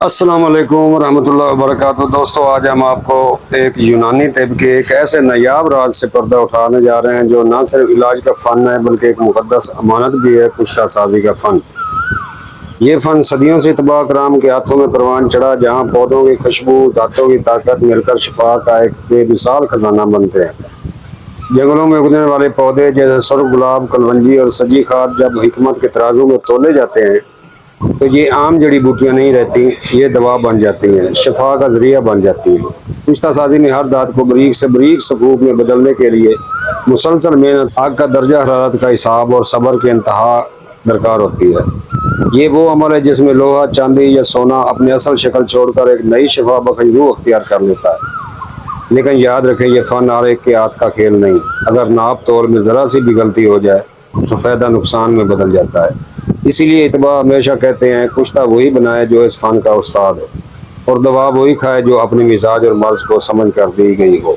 السلام علیکم ورحمۃ اللہ وبرکاتہ دوستو، آج ہم آپ کو ایک یونانی طب کے ایک ایسے نایاب راز سے پردہ اٹھانے جا رہے ہیں جو نہ صرف علاج کا فن ہے بلکہ ایک مقدس امانت بھی ہے، کشتہ سازی کا فن۔ یہ فن صدیوں سے اتباع کرام کے ہاتھوں میں پروان چڑھا، جہاں پودوں کی خوشبو، دھاتوں کی طاقت مل کر شفا کا ایک بے مثال خزانہ بنتے ہیں۔ جنگلوں میں اگنے والے پودے جیسے سرخ گلاب، کلونجی اور سجی کھاد جب حکمت کے ترازو میں تولے جاتے ہیں تو یہ عام جڑی بوٹیاں نہیں رہتی، یہ دوا بن جاتی ہیں، شفا کا ذریعہ بن جاتی ہیں۔ کشتہ سازی میں ہر دھات کو بریک سے بریک صفوف میں بدلنے کے لیے مسلسل محنت، آگ کا درجہ حرارت کا حساب اور صبر کی انتہا درکار ہوتی ہے۔ یہ وہ عمل ہے جس میں لوہا، چاندی یا سونا اپنی اصل شکل چھوڑ کر ایک نئی شفا بخش روح اختیار کر لیتا ہے۔ لیکن یاد رکھیں، یہ فن ہر ایک کے ہاتھ کا کھیل نہیں۔ اگر ناپ تول میں ذرا سی بھی غلطی ہو جائے تو فائدہ نقصان میں بدل جاتا ہے۔ اسی لیے اتباع ہمیشہ کہتے ہیں، کشتہ وہی بنائے جو اس فن کا استاد ہو، اور دوا وہی کھائے جو اپنی مزاج اور مرض کو سمجھ کر دی گئی ہو۔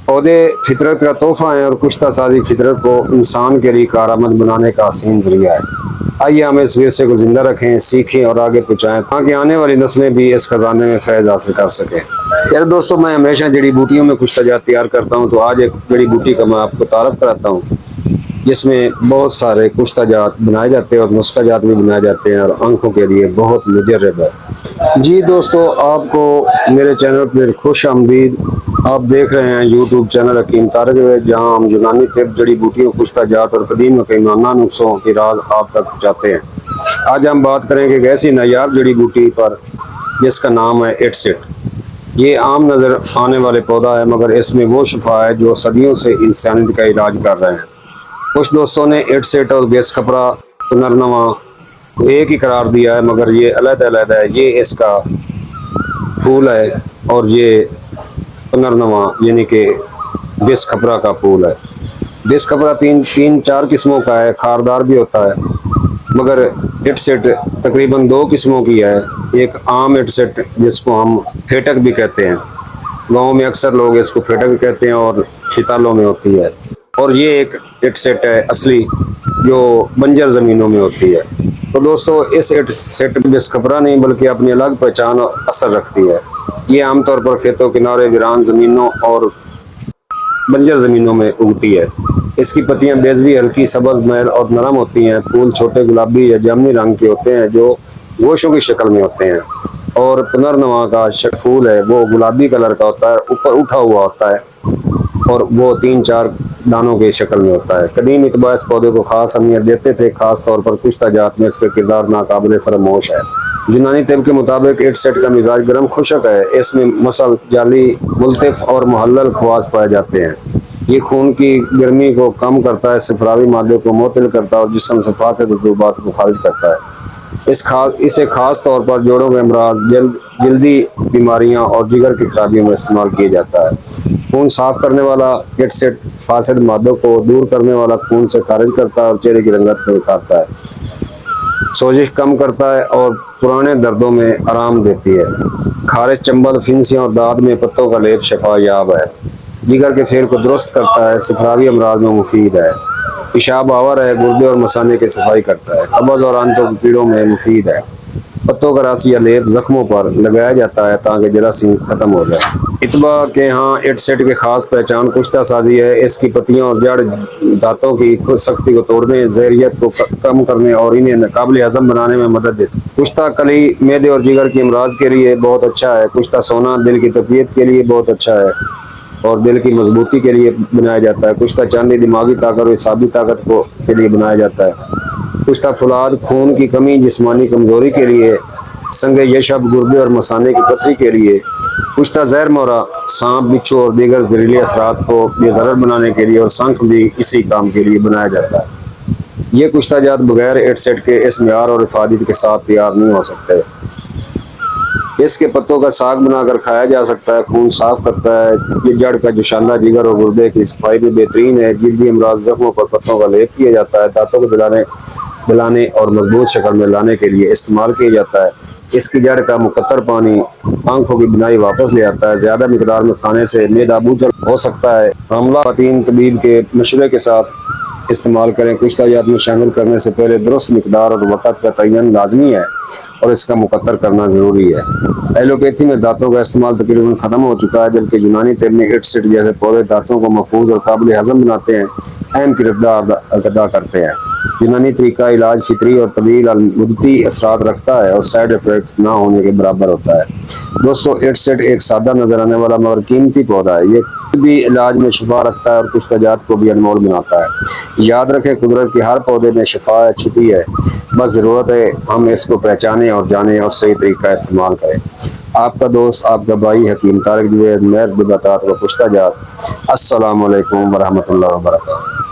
پودے فطرت کا تحفہ ہیں اور کشتہ سازی فطرت کو انسان کے لیے کارآمد بنانے کا حسین ذریعہ ہے۔ آئیے ہم اس ورثے کو زندہ رکھیں، سیکھیں اور آگے پہنچائیں تاکہ آنے والی نسلیں بھی اس خزانے میں فیض حاصل کر سکیں۔ یار دوستو، میں ہمیشہ جڑی بوٹیوں میں کشتہ جات تیار کرتا ہوں، تو آج ایک جڑی بوٹی کا میں آپ کو تعارف کراتا ہوں جس میں بہت سارے کشتہ جات بنائے جاتے ہیں اور نسخہ جات بھی بنائے جاتے ہیں اور آنکھوں کے لیے بہت مجرب ہے۔ جی دوستو، آپ کو میرے چینل پر خوش آمدید۔ آپ دیکھ رہے ہیں یوٹیوب چینل حکیم طارق وید، جہاں ہم یونانی طب، جڑی بوٹیوں، کشتہ جات اور قدیم حکیمانہ نسخوں کی راز آپ تک پہنچاتے ہیں۔ آج ہم بات کریں کہ ایک ایسی نایاب جڑی بوٹی پر جس کا نام ہے اٹسٹ۔ یہ عام نظر آنے والے پودا ہے، مگر اس میں وہ شفا ہے جو صدیوں سے انسانیت کا علاج کر رہے ہیں۔ کچھ دوستوں نے اٹسٹ اور گیس کھپرا پنرنوا کو ایک ہی قرار دیا ہے، مگر یہ علیحدہ علیحدہ ہے۔ یہ اس کا پھول ہے اور یہ پنرنوا یعنی کہ گیس کھپرا کا پھول ہے۔ گیس کھپرا تین چار قسموں کا ہے، خاردار بھی ہوتا ہے، مگر اٹسٹ تقریباً 2 قسموں کی ہے۔ ایک عام اٹسٹ جس کو ہم پھیٹک بھی کہتے ہیں، گاؤں میں اکثر لوگ اس کو پھیٹک کہتے ہیں اور شتالوں میں ہوتی ہے، اور یہ ایک اٹسٹ ہے اصلی جو بنجر زمینوں میں ہوتی ہے۔ تو دوستو، اس اٹسٹ گیس کھپرا نہیں بلکہ اپنی الگ پہچان اور اثر رکھتی ہے۔ یہ عام طور پر کھیتوں کنارے، ویران زمینوں اور بنجر زمینوں میں اگتی ہے۔ اس کی پتیاں بیضوی، ہلکی سبز میل اور نرم ہوتی ہیں۔ پھول چھوٹے گلابی یا جامنی رنگ کے ہوتے ہیں جو گوشوں کی شکل میں ہوتے ہیں، اور پنرنوا کا پھول ہے وہ گلابی کلر کا ہوتا ہے، اوپر اٹھا ہوا ہوتا ہے اور وہ 3-4 دانوں کی شکل میں ہوتا ہے۔ قدیم اتباع اس پودے کو خاص اہمیت دیتے تھے، خاص طور پر کشتہ جات میں اس کا کردار ناقابل فراموش ہے۔ یونانی طب کے مطابق اٹسٹ کا مزاج گرم خشک ہے۔ اس میں مسل، جعلی، ملتف اور محلل خواص پائے جاتے ہیں۔ یہ خون کی گرمی کو کم کرتا ہے، صفراوی مادے کو معطل کرتا ہے اور جسم سے فاسد رطوبات کو خارج کرتا ہے۔ اسے خاص طور پر جوڑوں کے امراض، جلدی بیماریاں اور جگر کی خرابیوں میں استعمال کیا جاتا ہے۔ خون صاف کرنے والا اٹسٹ فاسد مادوں کو دور کرنے والا خون سے خارج کرتا ہے اور چہرے کی رنگت کو دکھاتا ہے، سوزش کم کرتا ہے اور پرانے دردوں میں آرام دیتی ہے۔ خارش، چنبل، پھنسیاں اور داد میں پتوں کا لیپ شفا یاب ہے۔ جگر کے پھیل کو درست کرتا ہے، صفراوی امراض میں مفید ہے۔ پیشاب آور ہے، گردے اور مثانے کی صفائی کرتا ہے۔ قبض اور آنتوں کی پیڑوں میں مفید ہے۔ پتوں کا رس یا لیپ زخموں پر لگایا جاتا ہے تاکہ جراثیم ختم ہو جائے۔ اتباع کے ہاں اٹسٹ کی خاص پہچان کشتہ سازی ہے۔ اس کی پتیاں اور جڑ دھاتوں کی سختی کو توڑنے، زہریت کو کم کرنے اور انہیں قابل ہضم بنانے میں مدد دیتی ہے۔ کشتہ کلی معدے اور جگر کے امراض کے لیے بہت اچھا ہے۔ کشتہ سونا دل کی تقویت کے لیے بہت اچھا ہے اور دل کی مضبوطی کے لیے بنایا جاتا ہے۔ کشتہ چاندی دماغی طاقت اور اعصابی طاقت کے لیے بنایا جاتا ہے۔ کشتہ فولاد خون کی کمی، جسمانی کمزوری کے لیے۔ سنگ یشب گردے اور مثانے کی پتھری کے لیے۔ کشتہ زہر مورا سانپ، بچھو اور دیگر زہریلے اثرات کو بے ضرر بنانے کے لیے، اور شنکھ بھی اسی کام کے لیے بنایا جاتا ہے۔ یہ کشتہ جات بغیر اٹسٹ کے اس معیار اور افادیت کے ساتھ تیار نہیں ہو سکتے۔ اس کے پتوں کا ساگ بنا کر کھایا جا سکتا ہے، خون صاف کرتا ہے۔ یہ جڑ کا جوشاندہ، جگر اور گردے کی صفائی بھی بہترین ہے۔ جلدی امراض، زخموں پر پتوں کا لیپ کیا جاتا ہے۔ دانتوں کو دلانے اور مضبوط شکل میں لانے کے لیے استعمال کیا جاتا ہے۔ اس کی جڑ کا مقطر پانی آنکھوں کی بینائی واپس لے آتا ہے۔ زیادہ مقدار میں کھانے سے معدہ بوجھل ہو سکتا ہے۔ حاملہ خواتین طبیب کے مشورے کے ساتھ استعمال کریں۔ کچھ جات میں شامل کرنے سے پہلے درست مقدار اور وقت کا تعین لازمی ہے اور اس کا مقرر کرنا ضروری ہے۔ ایلوپیتھی میں دانتوں کا استعمال تقریباً ختم ہو چکا ہے، جبکہ یونانی طب میں ایڈسٹ جیسے پودے دانتوں کو محفوظ اور قابل ہضم بناتے ہیں، اہم کردار ادا کرتے ہیں۔ یونانی طریقہ علاج فطری اور طویل المدتی اثرات رکھتا ہے اور سائیڈ افیکٹ نہ ہونے کے برابر ہوتا ہے۔ دوستو، ایڈسٹ ایک سادہ نظر آنے والا مگر قیمتی پودا ہے۔ یہ بھی علاج میں شفا رکھتا ہے اور کچھ جات کو بھی انمول بناتا ہے۔ یاد رکھیں، قدرت کے ہر پودے میں شفا چھپی ہے، بس ضرورت ہے ہم اس کو پہچانیں اور جانیں اور صحیح طریقہ استعمال کریں۔ آپ کا دوست، آپ کا بھائی حکیم طارق جوید، محض باتات و پشتہ جات۔ السلام علیکم ورحمۃ اللہ وبرکاتہ۔